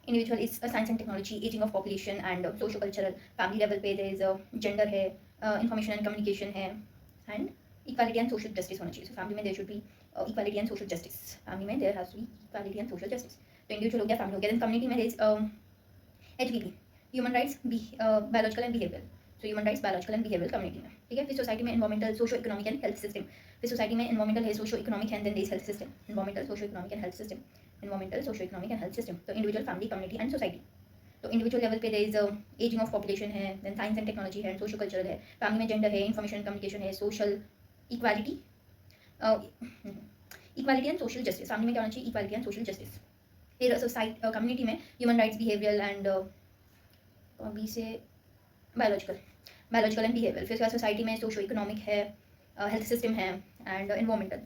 Individual is science and technology, ageing of population and socio cultural, family level पे there is gender है, information and communication है, and equality and social justice होना चाहिए. So family में there should be equality and social justice. Family में there has to be equality and social justice. तो individual हो गया, फैमिली हो गया. देन कम्युनिटी में there is HBB, human rights, biological and behaviour. So human rights, biological and behaviour community में. ठीक है. फिर सोसाइटी में environmental, socio economic and health system. फिर सोसाइटी में एनवायरमेंटल है, सोशो इकोनॉमिक है, then there is health system. Environmental, socio economic and health system. Environmental, socio economic and health system. तो individual, family, community and society. तो individual level पे there is ageing of population है, then science and technology है, socio cultural है. Family में gender है, information and communication है, social equality, equality and social justice. Family में क्या होना चाहिए? Equality and social justice. फिर सोसाइटी, कम्युनिटी में human rights, behaviour and B से बायोलॉजिकल एंड बिहेवियर. फिर उसके बाद सोसाइटी में सोशो इकोनॉमिक है, हेल्थ सिस्टम है, and environmental.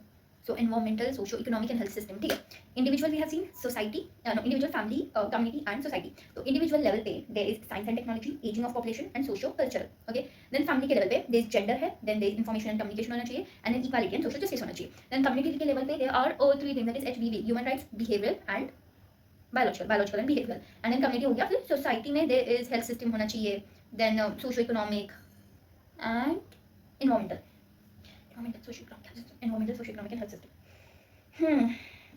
So environmental, socio economic and health system. ठीक है. Individual we have seen society, individual, family, community and society. तो इंडिविजुअल लेवल पे there is science and technology, ageing of population and socio cultural. Okay. Then family के level पे there is gender है, then there is information and communication होना चाहिए, and then equality and social justice होना चाहिए. Then community के level पे there are three things, that is HBB, human rights, behaviour and biological and behaviour. And then community हो गया. फिर society में देयर इज हेल्थ सिस्टम होना चाहिए, then socio economic and environmental, social economic and health system.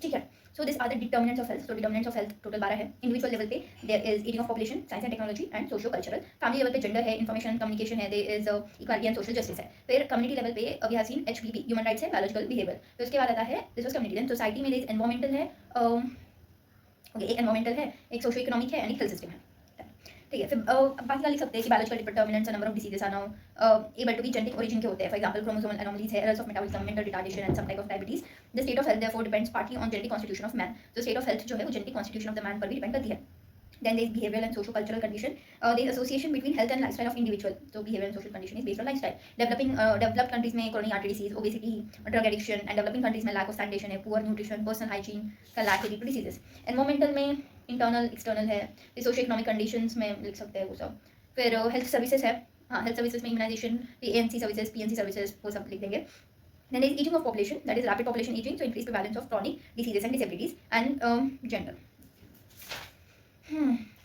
ठीक है. So these are the determinants of health. So determinants of health total 12 है. Individual level पे there is aging of population, science and technology and socio cultural. Family level पे gender है, information and communication है, there is equality and social justice है. फिर community level पे we have seen HBB, human rights है, biological behavior. फिर उसके बाद आता है this was community. Then society में there is environmental है, एक environmental है, एक socio economic है and एक health system है. ठीक है. फिर बाकी का लिख सकते हैं कि biological determinants number of diseases are now able to be genetic origin के होते हैं. फॉर एग्जांपल क्रोमोसोमल एनोमलीज है, errors of metabolism, mental retardation and some type of diabetes. The state of health therefore depends partly on genetic constitution of man. तो state of health जो है वो genetic constitution of the man पर भी depend करती है. Then there is behavioral and social cultural condition. There is association between health and lifestyle of individual. So behavioral and social condition is based on lifestyle. Developed countries में coronary artery disease, obesity, drug addiction, and developing countries में lack of sanitation है, poor nutrition, personal hygiene का lack है, diseases. Environmental में internal, external है. Socio economic conditions में लिख सकते हैं वो सब. फिर हेल्थ सर्विसेज है. हाँ, हेल्थ सर्विसेज में immunisation, ANC services, PNC services, वो सब लिख देंगे. Then there is aging of population, that is rapid population aging, so increased prevalence of chronic diseases and disabilities, and gender.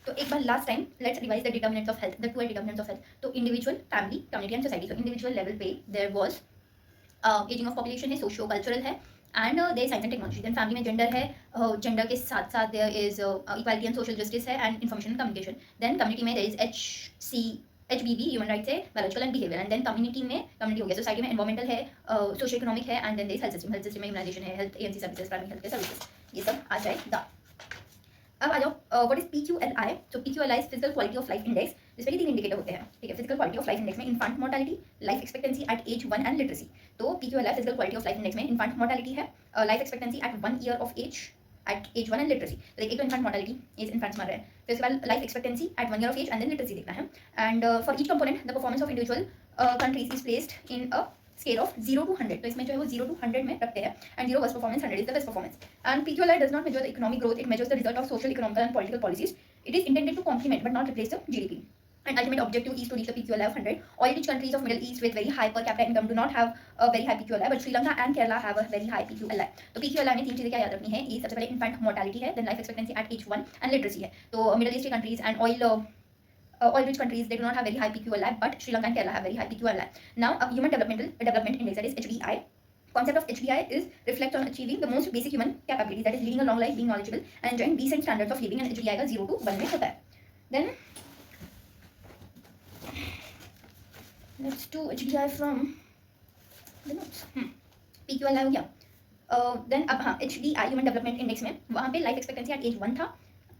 तो एक बार last time let's revise the determinants of health, the 12 determinants of health. तो individual, family, community and society. तो individual level पे there was ageing of population है, socio cultural है, and there science and technology. Then family में gender है, gender के साथ साथ there is equality and social justice है, and information and communication. Then community में there is HBB, human rights है, biological and behaviour. And then community हो गया. सोसाइटी में एनवायरमेंटल है, सोशो इकोनॉमिक है, and then there is health system. Health system में immunisation है, health ANC services, primary health care services. ये सब आ जाएगा. अब आ जाओ, what is PQLI. So PQLI is physical quality of life index, जिसमें कि 3 इंडिकेटर होते हैं. ठीक है. Physical quality of life index में infant mortality, life expectancy at age 1 and literacy. तो PQLI physical quality of life index में infant mortality है, life expectancy at 1 year of age at age 1 and literacy. तो एक तो infant mortality is infants मर रहे हैं. फिर उसके बाद life expectancy at 1 year of age and then literacy देखना है. And for each component the performance of individual countries is placed in a scale of 0 to 100. तो इसमें जो है वो 0 to 100 में रखते हैं, and 0 worst performance, 100 is the best performance. And PQLI does not measure the economic growth, it measures the result of social, economical and political policies. It is intended to complement but not replace the GDP. And ultimate objective is to reach the PQLI of 100. Oil-rich countries of Middle East with very high per capita income do not have a very high PQLI, but Sri Lanka and Kerala have a very high PQLI. तो PQLI में 3 चीज़ें क्या याद रखनी है. ये सबसे पहले infant mortality है, then life expectancy at age 1 and literacy है. तो Middle East countries and oil-rich countries, they do not have very high PQLI, but Sri Lanka and Kerala have very high PQLI. Now, human development index, that is HDI. Concept of HDI is reflect on achieving the most basic human capabilities, that is leading a long life, being knowledgeable, and enjoying decent standards of living. And HDI का 0 to 1 में होता है. Then let's do HDI from the notes. PQLI हो गया. Then अब हाँ, HDI human development index में वहाँ पे लाइफ एक्सपेक्टेंसी एट एज 1 था,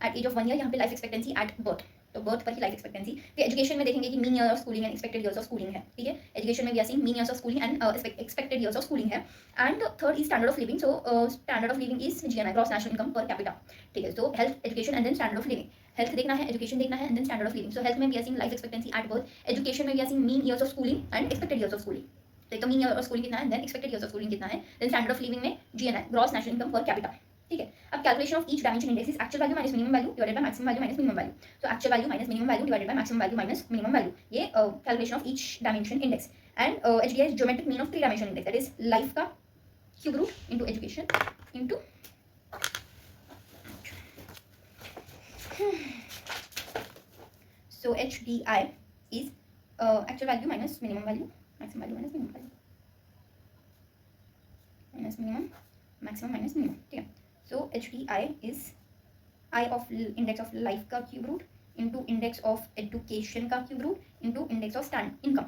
एट एज ऑफ 1 ईयर. यहाँ पे लाइफ एक्सपेक्टेंसी एट बर्थ, तो बर्थ पर ही लाइफ एक्सपेक्टेंसी. फिर एजुकेशन में देखेंगे कि mean year of schooling and expected years of schooling है. ठीक है. एजुकेशन में भी आसी mean years of schooling and expected years of schooling है. And third is standard of living. So standard of living is GNI, gross national income per capita. ठीक है. तो health, education and then standard of living. Health देखना है, education देखना है, and then standard of living. So health में भी आसी life expectancy at birth, education में भी आसी mean years of schooling and expected years of schooling. तो एक तो मीन ईयर ऑफ स्कूलिंग कितना है, then expected years of schooling कितना है, देन स्टैंडर्ड ऑफ लिविंग में GNI, gross national income per capita. ठीक है. अब calculation of each dimension index is actual value minus minimum value divided by maximum value minus minimum value. So actual value minus minimum value divided by maximum value minus minimum value. ये calculation of each dimension index. And HDI is geometric mean of 3 dimension index, that is life का cube root into education into So HDI is actual value minus minimum value, maximum value minus minimum value, minus minimum, maximum minus minimum. ठीक है. So HDI is I of index of life का cube root into index of education का cube root into index of stand income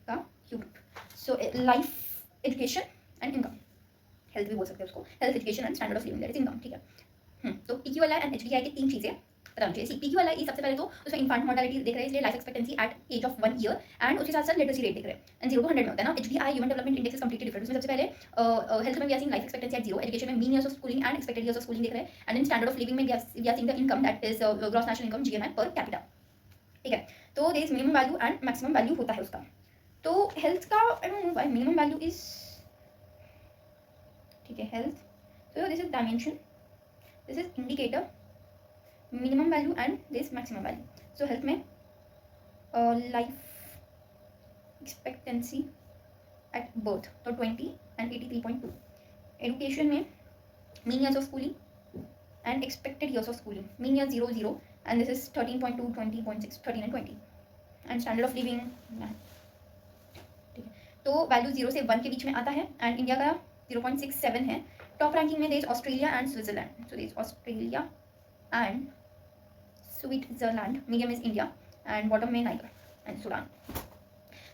का cube root. So life, education and income, health भी बोल सकते हैं उसको, health, education and standard of living, that is income. ठीक है. तो PQLI एंड HDI के तीन चीज़ें पता होनी चाहिए. PQLI सबसे पहले तो उसमें इन्फांट मॉर्टेलिटी देख रहे हैं, इसलिए life expectancy at age of 1 year, and उसके साथ साथ लिटरेसी रेट देख रहे हैं, एंड 0 to 100 में होता है ना. HDI human development index is completely different. उसमें सबसे पहले हेल्थ में we are seeing life expectancy at 0, education में mean years of schooling and expected years of schooling देख रहे हैं, and then standard of living में we are seeing the income that is gross national income GNI per capita. ठीक है. तो there is minimum value and maximum value होता है उसका. तो हेल्थ का I don't know why minimum value is, ठीक है, health. So this is dimension, this is indicator, minimum value and this maximum value. So health में life expectancy at birth तो 20 and 83.2. Education में mean years of schooling and expected years of schooling. Mean year 0 0 and this is 13.2, 20.6, 13 and 20. And standard of living, ठीक है. तो value 0 से 1 के बीच में आता है, एंड इंडिया का 0.67 है. टॉप रैंकिंग में there is Australia and Switzerland. So there is Australia and Switzerland. Medium is India, and bottom में Niger and Sudan.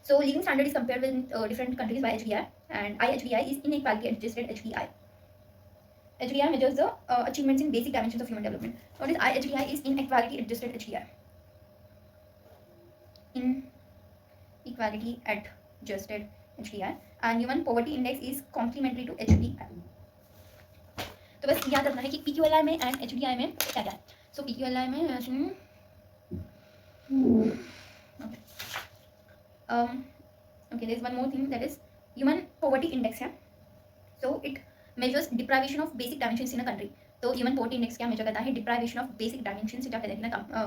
So living standard is compared with different countries by HDI, and IHDI is inequality adjusted HDI. HDI measures the achievements in basic dimensions of human development. What is IHDI? Is inequality adjusted HDI. Inequality adjusted HDI, and human poverty index is complementary to HDI. तो बस याद रखना है कि PQLI में and HDI में क्या क्या है. सो PQLI में okay, there is one more thing, that is human poverty index है. So it measures deprivation of basic dimensions in a country. तो human poverty index क्या मेजर करता है? deprivation of basic dimensions in a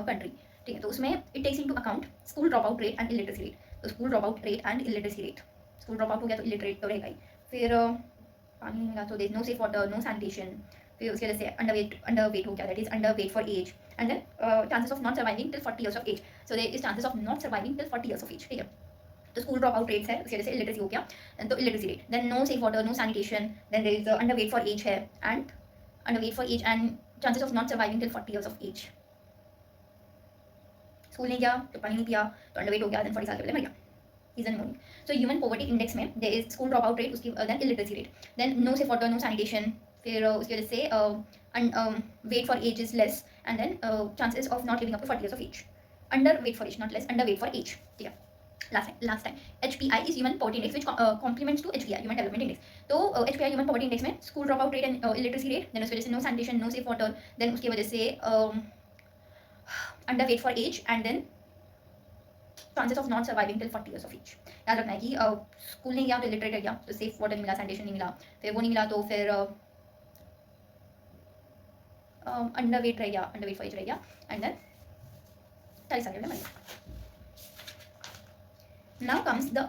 country. ठीक है. तो उसमें it takes into account school dropout rate and illiteracy rate. तो school dropout rate and illiteracy rate. school dropout हो गया तो illiterate तो रहेगा ही. फिर पानी नहीं मिला तो there is no safe water, no sanitation. फिर उसके वजह से underweight हो गया, that is underweight for age, and then chances of not surviving till 40 years of age. So there is chances of not surviving till 40 years of age. ठीक है. तो school drop out rates है, उसकी वजह से illiteracy हो गया, तो illiteracy rate. Then no safe water, no sanitation, then there is underweight for age है, and underweight for age and chances of not surviving till 40 years of age. School नहीं गया तो पानी नहीं पिया तो अंडरवेट हो गया, देन 40 साल के पहले मर गया. रीजन मोनिंग. सो ह्यूमन पॉवर्टी इंडेक्स में there is school drop out rate, उसकी then illiteracy rate, then no safe water, no sanitation, फिर उसकी वजह से weight for age is less, and then chances of not living up to 40 years of age. Under weight for age, not less, under weight for age. ठीक है. Last time HPI is human poverty index, which complements to HDI, human development index. तो HPI human poverty index में school dropout rate and illiteracy rate, then उसकी वजह से no sanitation, no safe water, then उसकी वजह से underweight for age, and then chances of not surviving till 40 years of age. याद रखना है कि स्कूल नहीं गया तो illiterate रह गया, तो safe water नहीं मिला, sanitation नहीं मिला, फिर वो नहीं मिला तो फिर underweight रह गया, underweight for age रह गया, and then 40 साल के पहले मर गया. Now comes the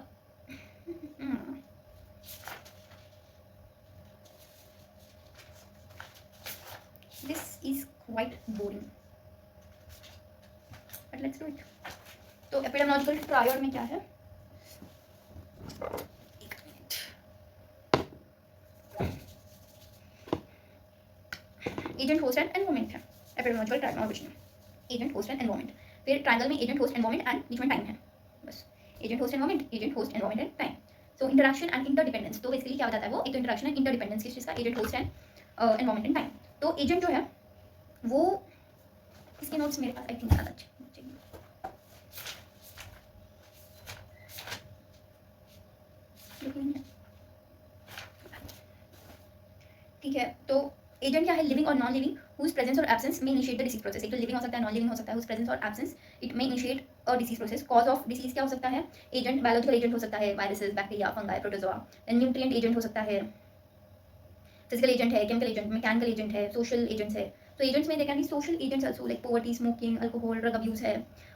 this is quite boring, but let's do it. तो एपिडेमियोलॉजिकल ट्रायल में क्या है? एजेंट, होस्ट एंड एनवायरनमेंट है एपिडेमियोलॉजिकल ट्रायल में. Agent, host and environment. फिर ट्रायंगल में एजेंट, होस्ट, एनवायरनमेंट एंड बीच में टाइम है. बस agent, host, environment, agent, host, environment and time. So interaction and interdependence. तो बेसिकली क्या बताता है वो? एक तो इंटरैक्शन एंड इंटरडिपेंडेंस किस चीज़ का? Agent, host and environment and time. तो एजेंट जो है वो, इसके नोट्स मेरे पास आई थिंक ज़्यादा अच्छे. ठीक है. तो एजेंट क्या है? लिविंग और non living whose presence or absence may initiate the disease process. एक तो लिविंग हो सकता है, नॉन लिविंग हो सकता है. whose presence or absence it may initiate a disease process. cause of disease क्या हो सकता है? एजेंट, बायोलॉजिकल एजेंट हो सकता है, viruses, bacteria, fungi, protozoa. Then nutrient agent हो सकता है, फिजिकल एजेंट है, केमिकल एजेंट, मैकेनिकल एजेंट है, सोशल एजेंट्स है. तो एजेंट्स में देखा कि social agents also like poverty, smoking, alcohol, drug abuse है.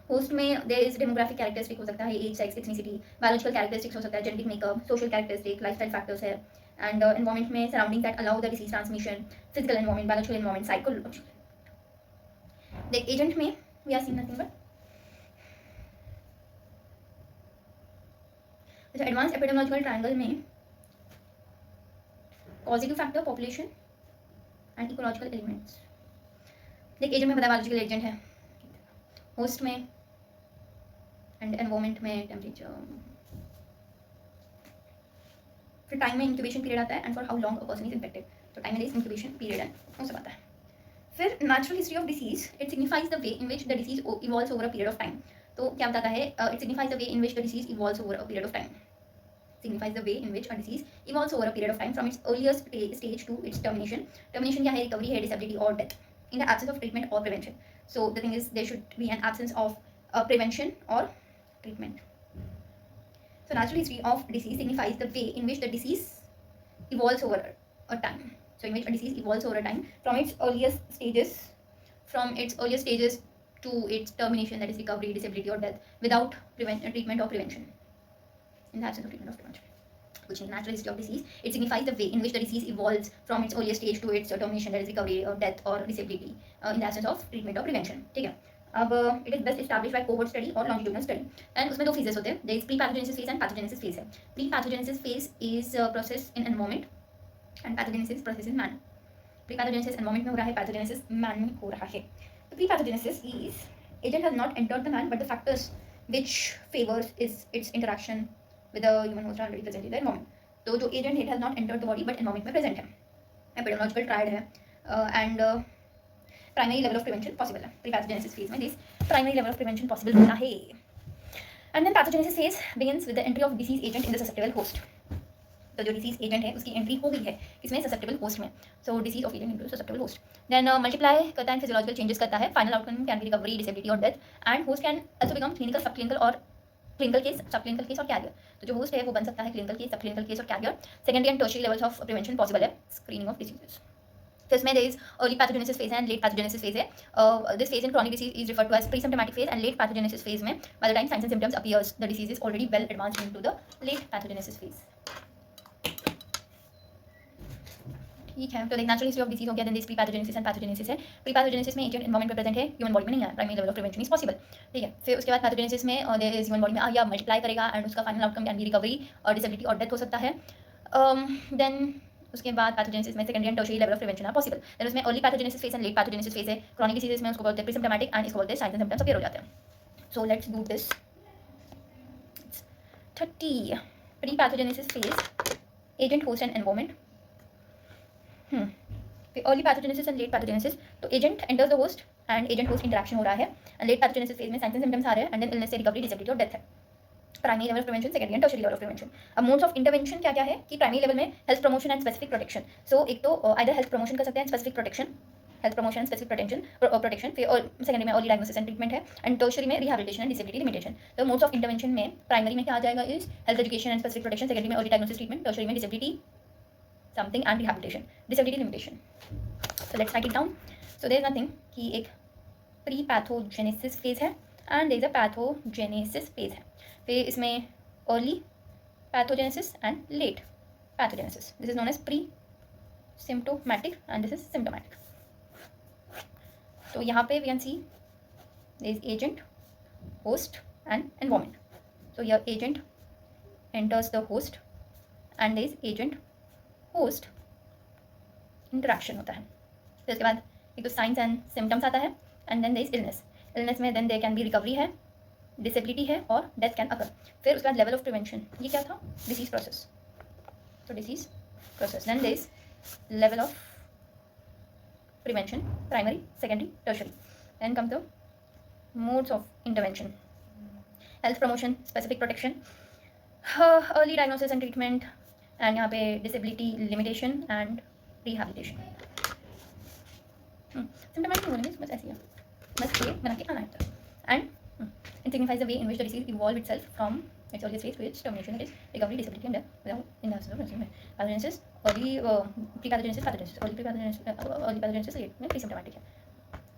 होस्ट में देयर इज डेमोग्राफिक कैरेक्टरिस्टिक हो सकता है, age, sex, ethnicity. Biological characteristics हो सकता है, genetic makeup, social characteristic, lifestyle factors है. एंड एनवायरनमेंट में surrounding that allow the disease transmission, physical environment, biological environment, psychological. देख एजेंट में we are seeing nothing but तो एडवांस एपिडेमोलॉजिकल ट्रायंगल में positive factor population and ecological elements, like agent में बताया biological agent है, host में and environment में temperature, फिर टाइम में इंक्यूबेशन पीरियड आता है and for how long a person is infected, तो टाइम में इंक्यूबेशन पीरियड है वो सब आता है। फिर natural history of disease, it signifies the way in which the disease evolves over a period of time. तो क्या बताता है, it signifies the way in which the disease evolves over a period of time, signifies the way in which a disease evolves over a period of time from its earliest stage to its termination. Termination क्या है, recovery है, disability और death in the absence of treatment or prevention. So the thing is there should be an absence of prevention or treatment. So natural history of disease signifies the way in which the disease evolves over a time. So in which a disease evolves over a time from its earliest stages to its termination, that is recovery, disability or death, without treatment or prevention. In the absence of treatment of prevention, which is natural history of disease, it signifies the way in which the disease evolves from its earliest stage to its termination, that is recovery or death or disability, in the absence of treatment or prevention. ठीक है, अब it is best established by cohort study और longitudinal study, and उसमें दो phases होते हैं, there is pre-pathogenesis phase and pathogenesis phase है। Pre-pathogenesis phase is process in environment and pathogenesis process in man। Pre-pathogenesis environment में हो रहा है, pathogenesis man में हो रहा है। तो pre-pathogenesis is agent has not entered the man but the factors which favors is its interaction with the human host are already present in the environment. तो जो एजेंट है, it has not entered the body but environment में present है, epidemiological triad है, and primary level of prevention possible है। Pre pathogenesis phase में this primary level of prevention possible होता है, and then pathogenesis phase begins with the entry of disease agent in the susceptible host. तो जो disease agent है उसकी entry हो गई है इसमें ससेप्टेबल होस्ट में, so disease of agent into susceptible host, then multiply करता है, फिजियोलॉजिकल चेंजेस करता है, final outcome can be recovery, disability और death, and host can also become clinical, sub clinical और clinical case, sub clinical case और carrier. तो जो host है वो बन सकता है clinical case, sub clinical case और carrier. Secondary and tertiary levels of prevention possible है, स्क्रीनिंग ऑफ डिसीजेस। तो इसमें there is early pathogenesis phase and late pathogenesis phase है। This phase in chronic disease is referred to as pre symptomatic phase, and late pathogenesis phase में by the time signs and symptoms appears the disease is already well advanced into the late pathogenesis phase. ठीक है, तो like natural history of disease हो गया, then this pre pathogenesis and pathogenesis है। Pre pathogenesis में agent environment में present है, human body में नहीं है, primary level of prevention is possible. ठीक है, फिर उसके बाद पैथोजेनेसिस में देयर इज ह्यूमन बॉडी में या मल्टीप्लाई करेगा एंड उसका final outcome can be recovery और डिसेबिलिटी और डेथ हो सकता है। देन उसके बाद पैथोजेनेसिस में secondary and tertiary level of prevention है पॉसिबल। देन उसमें early pathogenesis phase and late pathogenesis phase है। क्रॉनिक डिसीजेस में उसको बोलते हैं प्री सिम्प्टोमेटिक एंड इसको बोलते हैं साइंस एंड सिम्टम्स अपीयर हो जाते हैं। So let's do this 30 pre pathogenesis phase, agent host and environment. फिर early pathogenesis and late pathogenesis, तो agent enters the host and agent host interaction हो रहा है, एंड लेट पैथोजेनेसिस फेज में signs and symptoms आ रहे हैं, and then illness से रिकवरी, डिसेबिलिटी और डेथ है। Primary level of prevention, secondary and tertiary level of prevention. अब मोड्स ऑफ इंटरवेंशन क्या क्या है कि प्राइमरी लेवल में health promotion and specific protection. So एक तो आइदर हेल्थ प्रमोशन कर सकते हैं, specific protection, health promotion specific protection. फिर और सेकेंडरी में अर्ली डायग्नोसिस एंड ट्रीटमेंट है, एंड टर्शियरी में रिहैबिलिटेशन एंड डिसेबिलिटी लिमिटेशन। तो मोड्स ऑफ इंटरवेंशन में प्राइमरी में क्या आ जाएगा is health education and specific protection, secondary में अर्ली डायग्नोसिस ट्रीटमेंट, टर्शियरी में disability something and rehabilitation, disability limitation. So let's write it down. So there is nothing कि एक प्री पैथोजेनेसिस फेज है and there is a pathogenesis phase है। फिर इसमें early pathogenesis and late pathogenesis, this is known as pre symptomatic and this is symptomatic. तो यहाँ पे we can see there is agent, host and environment. So your agent enters the host and there is agent host interaction होता है। फिर उसके बाद एक तो साइंस एंड सिम्टम्स आता है, and then there is illness. Illness में then there can be recovery है, डिसेबिलिटी है और डेथ कैन अकर। फिर उसके बाद लेवल ऑफ प्रिवेंशन, ये क्या था, डिसीज प्रोसेस। तो disease process, then there is level of prevention, primary, secondary, tertiary. Then come the modes of intervention, health promotion, specific protection, early diagnosis and treatment, and यहाँ पे disability limitation and rehabilitation. Symptomatic नहीं बोलेंगे, बस ऐसी है, बस ये बना के आना है। And it signifies the way in which the disease evolved itself from its earliest phase to its termination, that is recovery, disability and death without in the absence of medicine. Pathogenesis, early pre-pathogenesis, pathogenesis, early pathogenesis late में pre-symptomatic है।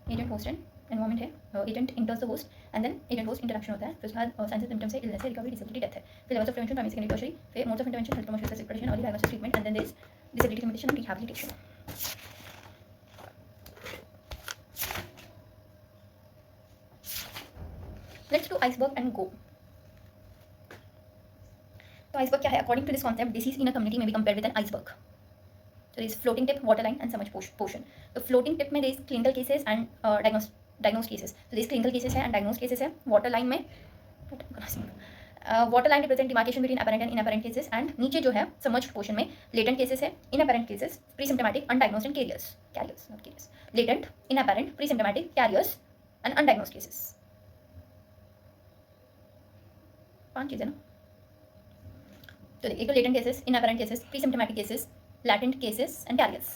Agent host and environment है, agent enters the host and then agent host interaction होता है। फिर उसके बाद signs and symptoms है, illness है, recovery, disability, death है। फिर levels of prevention, primary, secondary, tertiary, फिर modes of intervention, health promotion, specific protection, early diagnosis, treatment, and then there is disability limitation and rehabilitation. Let's do iceberg and go. तो iceberg क्या है? According to this concept, disease in a community में be compared with an iceberg. So there is floating tip, waterline, and submerged portion. The floating tip में there is clinical cases and diagnosed cases. So there is clinical cases है and diagnosed cases है. Waterline में waterline represent demarcation between apparent and inapparent cases, and नीचे जो है submerged portion में latent cases है, inapparent cases, pre-symptomatic, undiagnosed and carriers, not carriers, latent, inapparent, pre-symptomatic, carriers and undiagnosed cases. 5 चीज़ें ना. तो एक तो latent cases, inapparent cases, pre-symptomatic cases, latent cases and carriers.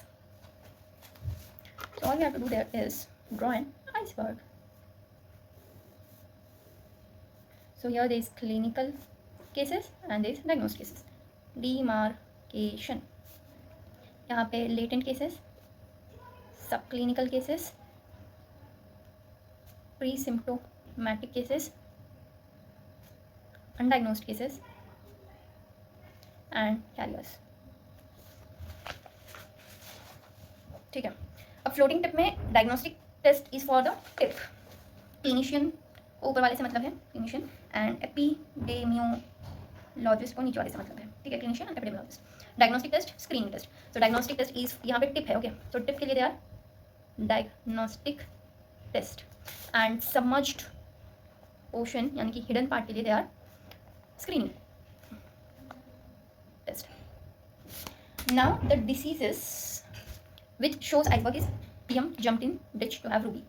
So all we have to do there is draw an iceberg. So here there is clinical cases and there is diagnosed cases. Demarcation. यहाँ पे latent cases, subclinical cases, pre-symptomatic cases, undiagnosed cases and carriers. ठीक है. अब floating tip में diagnostic test is for the tip. Clinician को ऊपर वाले से मतलब है, क्लिनिशियन, एंड एपिडेमियोलॉजिस्ट को नीचे वाले से मतलब है. ठीक है, clinician and epidemiologist. Diagnostic test, screening test. So diagnostic test is, यहाँ पे टिप है. ओके, सो टिप के लिए they are diagnostic test, and submerged portion यानी कि हिडन पार्ट के लिए they are screening test. Now the diseases which shows iceberg is PM jumped in ditch to have ruby.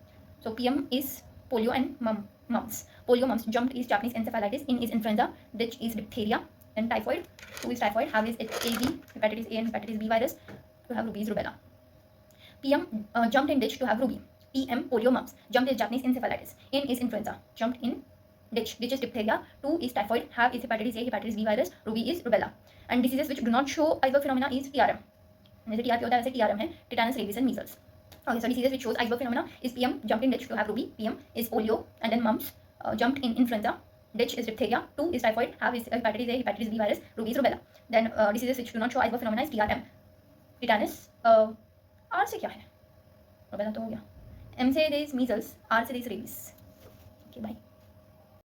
So PM is polio and mumps. Polio, mumps. Jumped is Japanese encephalitis. In is influenza. Ditch is diphtheria and typhoid. Who is typhoid? Have is HAV, hepatitis A and hepatitis B virus. To have ruby is rubella. PM jumped in ditch to have ruby. PM polio, mumps. Jumped is Japanese encephalitis. In is influenza. Jumped in ditch. Ditch is diphtheria. 2 is typhoid. Have is hepatitis A, hepatitis B virus. Ruby is rubella. And diseases which do not show iceberg phenomena is TRM. जैसे TRP होता है वैसे TRM है, tetanus, rabies and measles. Okay, so diseases which shows iceberg phenomena is PM jumped in ditch to have Ruby, PM is polio and then mumps, jumped in influenza, ditch is diphtheria, 2 is typhoid, have is hepatitis A, hepatitis B virus, Ruby is rubella. Then diseases which do not show iceberg phenomena is TRM, tetanus, R से क्या है, rubella तो हो गया, M से there is measles, R से there is rabies. Okay, bye.